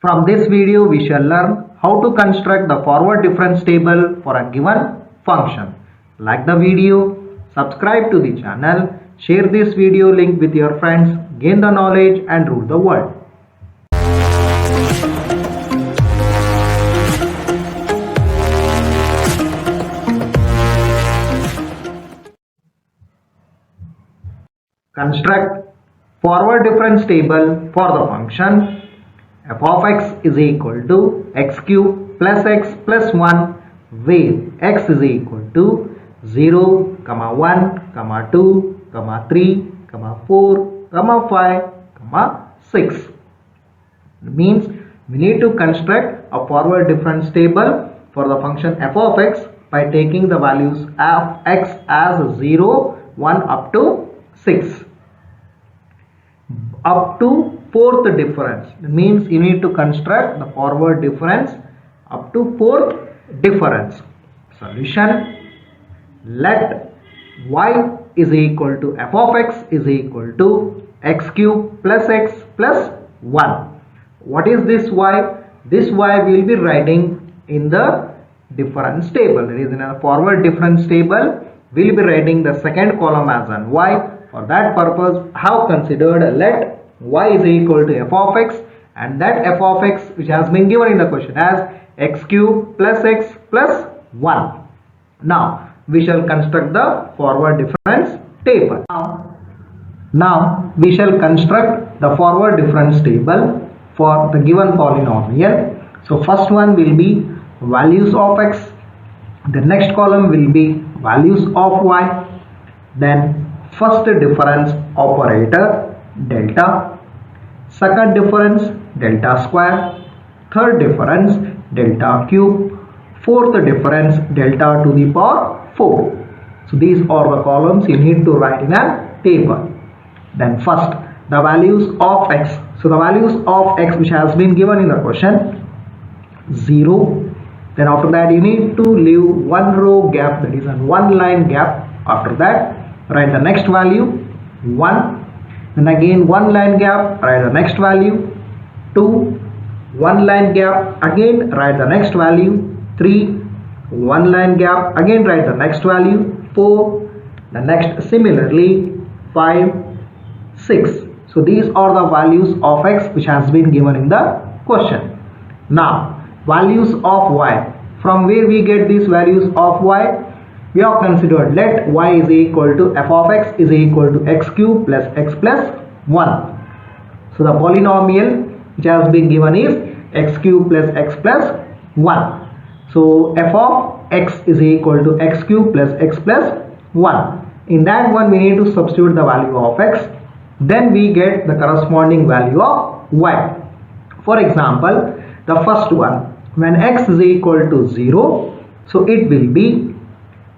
From this video, we shall learn how to construct the forward difference table for a given function. Like the video, subscribe to the channel, share this video link with your friends, gain the knowledge and rule the world. Construct forward difference table for the function f of x is equal to x cube plus x plus 1 where x is equal to 0, 1, 2, 3, 4, 5, 6. Means we need to construct a forward difference table for the function f of x by taking the values of x as 0, 1 up to 6. Up to fourth difference means you need to construct the forward difference up to fourth difference. Solution: let y is equal to f of x is equal to x cube plus x plus 1. What is this y? This y will be writing in the difference table. That is, in a forward difference table we will be writing the second column as an y. For that purpose, I have considered let y is equal to f of x, and that f of x which has been given in the question as x cube plus x plus 1. Now we shall construct the forward difference table. Now we shall construct the forward difference table for the given polynomial. So first one will be values of x, the next column will be values of y, then first difference operator delta, second difference delta square, third difference delta cube, fourth difference delta to the power 4. So these are the columns you need to write in a table. Then first the values of x. So the values of x which has been given in the question 0. Then after that you need to leave one row gap, that is a one line gap. After that write the next value 1. Then again one line gap, write the next value 2. One line gap, again write the next value 3. One line gap, again write the next value 4. The next similarly 5, 6. So these are the values of x which has been given in the question. Now values of y. From where we get these values of y? We have considered let y is equal to f of x is equal to x cube plus x plus 1. So the polynomial which has been given is x cube plus x plus 1. So f of x is equal to x cube plus x plus 1. In that one we need to substitute the value of x. Then we get the corresponding value of y. For example, the first one, when x is equal to 0, so it will be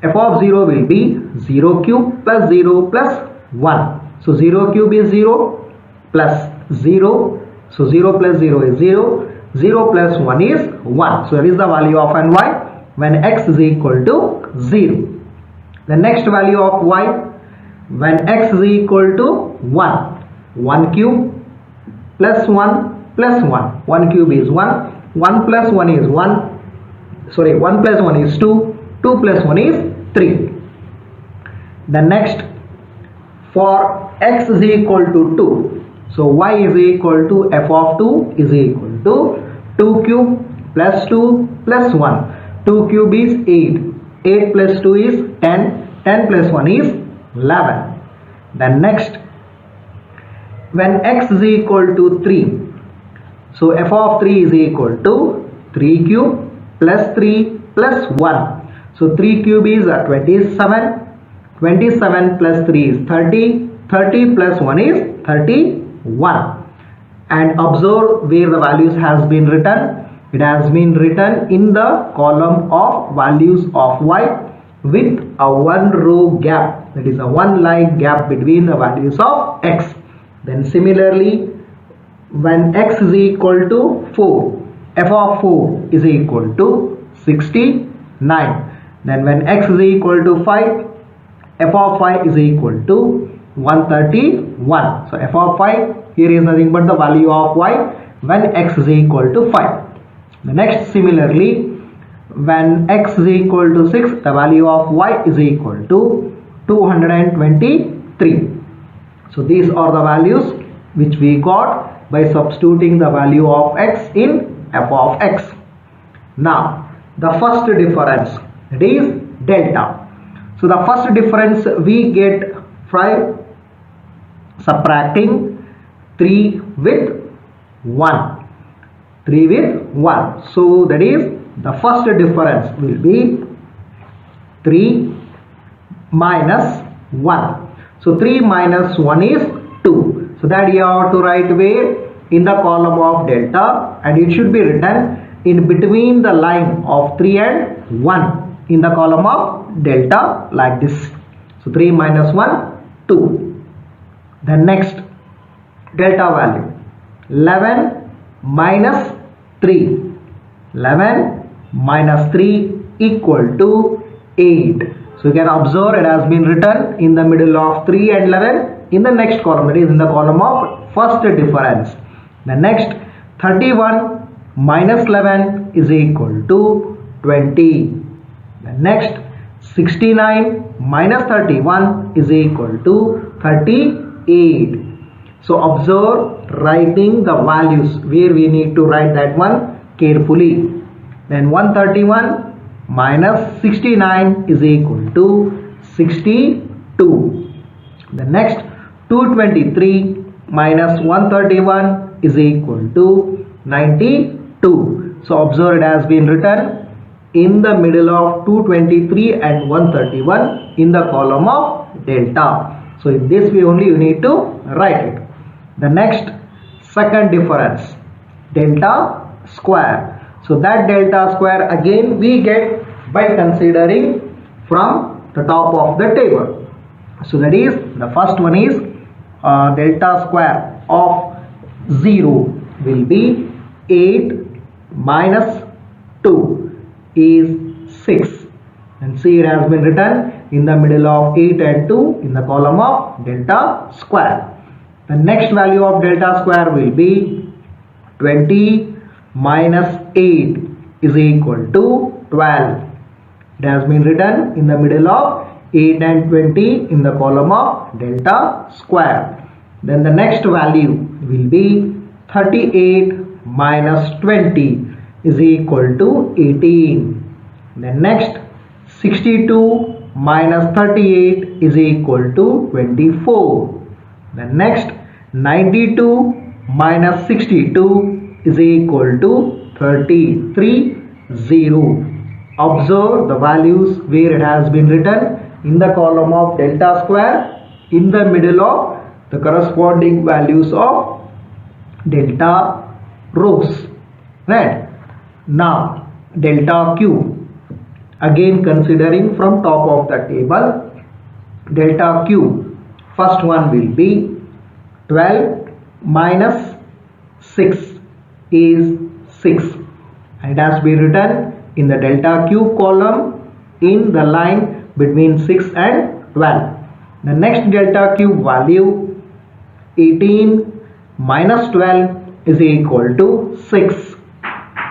f of 0 will be 0 cube plus 0 plus 1. So 0 cube is 0 plus 0. So 0 plus 0 is 0. 0 plus 1 is 1. So that is the value of an y when x is equal to 0. The next value of y when x is equal to 1. 1 cube plus 1 plus 1. 1 cube is 1. 1 plus 1 is 1. Sorry, 1 plus 1 is 2. 2 plus 1 is 3. The next, for x is equal to 2. So y is equal to f of 2 is equal to 2 cube plus 2 plus 1. 2 cube is 8. 8 plus 2 is 10. 10 plus 1 is 11. Then next, when x is equal to 3. So f of 3 is equal to 3 cube plus 3 plus 1. So 3 cube is 27. 27 plus 3 is 30. 30 plus 1 is 31. And observe where the values has been written. It has been written in the column of values of y with a one row gap. That is a one line gap between the values of x. Then similarly, when x is equal to 4, f of 4 is equal to 69. Then when x is equal to 5, f of 5 is equal to 131. So f of 5 here is nothing but the value of y when x is equal to 5. The next, similarly, when x is equal to 6, the value of y is equal to 223. So these are the values which we got by substituting the value of x in f of x. Now the first difference, that is delta. So the first difference we get by subtracting 3 with 1. 3 with 1. So that is the first difference will be 3 minus 1. So 3 minus 1 is 2. So that you have to write where? In the column of delta, and it should be written in between the line of 3 and 1 in the column of delta like this. So 3 minus 1, 2. The next delta value, 11 minus 3. 11 minus 3 equal to 8. So you can observe it has been written in the middle of 3 and 11 in the next column, that is in the column of first difference. The next, 31 minus 11 is equal to 20. The next, 69 minus 31 is equal to 38. So observe writing the values where we need to write that one carefully. Then 131 minus 69 is equal to 62. The next, 223 minus 131 is equal to 92. So observe it has been written in the middle of 223 and 131 in the column of delta. So in this way only you need to write it. The next, second difference, delta square. So that delta square again we get by considering from the top of the table. So that is, the first one is delta square of 0 will be 8 minus 2 is 6. And see, it has been written in the middle of 8 and 2 in the column of delta square. The next value of delta square will be 20 minus 8 is equal to 12. It has been written in the middle of 8 and 20 in the column of delta square. Then the next value will be 38 minus 20 is equal to 18. The next, 62 minus 38 is equal to 24. The next, 92 minus 62 is equal to 33. Observe the values where it has been written in the column of delta square in the middle of the corresponding values of delta rows. Right? Now delta Q, again considering from top of the table, delta Q, first one will be 12 minus 6 is 6, and it has been written in the delta Q column in the line between 6 and 12. The next delta Q value, 18 minus 12 is equal to 6.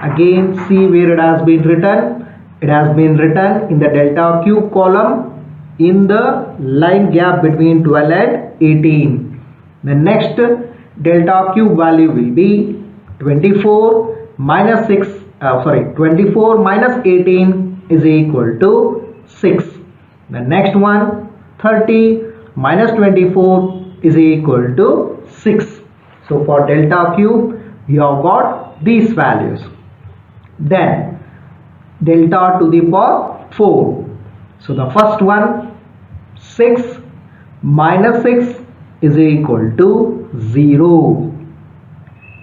Again see where it has been written. It has been written in the delta Q column in the line gap between 12 and 18. The next delta Q value will be 24 minus 18 is equal to 6. The next one, 30 minus 24 is equal to 6. So for delta Q you have got these values. Then delta to the power 4. So the first one, 6 minus 6 is equal to 0.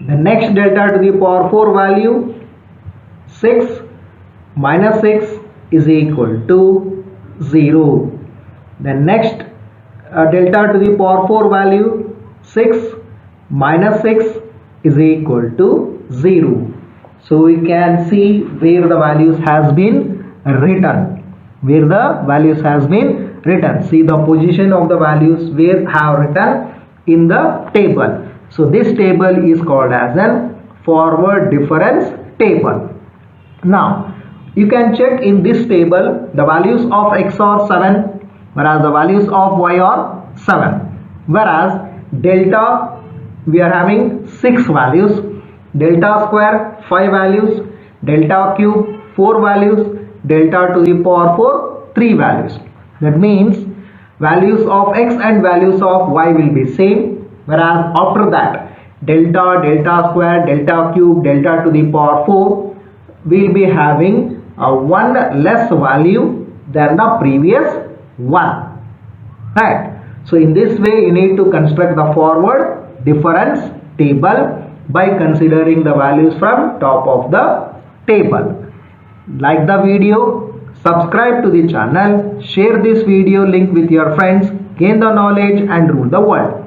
The next delta to the power 4 value, 6 minus 6 is equal to 0. The next delta to the power 4 value, 6 minus 6 is equal to 0. So we can see where the values has been written. Where the values has been written. See the position of the values where have written in the table. So this table is called as an forward difference table. Now you can check in this table the values of x are 7, whereas the values of y are 7, whereas delta we are having 6 values, delta square 5 values, delta cube 4 values, delta to the power 4 3 values. That means values of x and values of y will be same, whereas after that delta, delta square, delta cube, delta to the power 4 will be having a one less value than the previous one, right? So in this way you need to construct the forward difference table by considering the values from top of the table. Like the video, subscribe to the channel, share this video link with your friends, gain the knowledge and rule the world.